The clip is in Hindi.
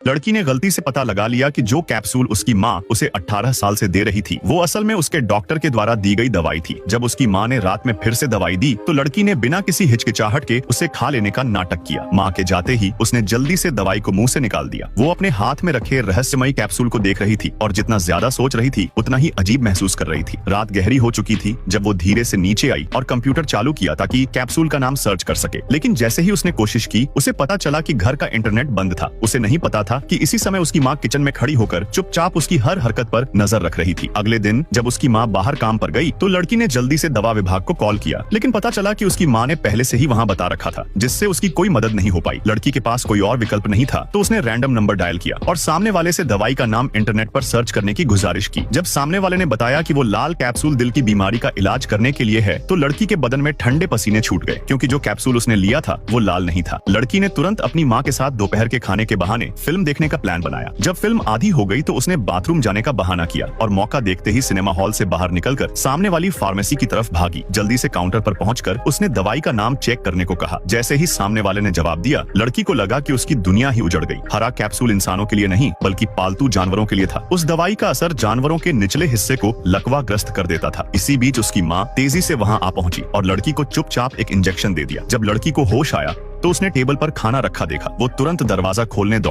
लड़की ने गलती से पता लगा लिया कि जो कैप्सूल उसकी माँ उसे 18 साल से दे रही थी वो असल में उसके डॉक्टर के द्वारा दी गई दवाई थी। जब उसकी माँ ने रात में फिर से दवाई दी तो लड़की ने बिना किसी हिचकिचाहट के उसे खा लेने का नाटक किया। माँ के जाते ही उसने जल्दी से दवाई को मुंह से निकाल दिया। वो अपने हाथ में रखे रहस्यमयी कैप्सूल को देख रही थी और जितना ज्यादा सोच रही थी उतना ही अजीब महसूस कर रही थी। रात गहरी हो चुकी थी जब वो धीरे से नीचे आई और कंप्यूटर चालू किया ताकि कैप्सूल का नाम सर्च कर सके। लेकिन जैसे ही उसने कोशिश की उसे पता चला कि घर का इंटरनेट बंद था। उसे नहीं पता था कि इसी समय उसकी माँ किचन में खड़ी होकर चुपचाप उसकी हर हरकत पर नजर रख रही थी। अगले दिन जब उसकी माँ बाहर काम पर गई तो लड़की ने जल्दी से दवा विभाग को कॉल किया, लेकिन पता चला कि उसकी माँ ने पहले से ही वहाँ बता रखा था, जिससे उसकी कोई मदद नहीं हो पाई। लड़की के पास कोई और विकल्प नहीं था तो उसने रैंडम नंबर डायल किया और सामने वाले से दवाई का नाम इंटरनेट पर सर्च करने की गुजारिश की। जब सामने वाले ने बताया कि वो लाल कैप्सूल दिल की बीमारी का इलाज करने के लिए है तो लड़की के बदन में ठंडे पसीने छूट गए, क्योंकि जो कैप्सूल उसने लिया था वो लाल नहीं था। लड़की ने तुरंत अपनी माँ के साथ दोपहर के खाने के बहाने फिल्म देखने का प्लान बनाया। जब फिल्म आधी हो गई तो उसने बाथरूम जाने का बहाना किया और मौका देखते ही सिनेमा हॉल से बाहर निकलकर सामने वाली फार्मेसी की तरफ भागी। जल्दी से काउंटर पर पहुंचकर उसने दवाई का नाम चेक करने को कहा। जैसे ही सामने वाले ने जवाब दिया लड़की को लगा कि उसकी दुनिया ही उजड़ गई। हरा कैप्सूल इंसानों के लिए नहीं बल्कि पालतू जानवरों के लिए था। उस दवाई का असर जानवरों के निचले हिस्से को लकवाग्रस्त कर देता था। इसी बीच उसकी माँ तेजी से वहाँ आ पहुंची और लड़की को चुपचाप एक इंजेक्शन दे दिया। जब लड़की को होश आया तो उसने टेबल पर खाना रखा देखा। वो तुरंत दरवाजा खोलने दौड़ी।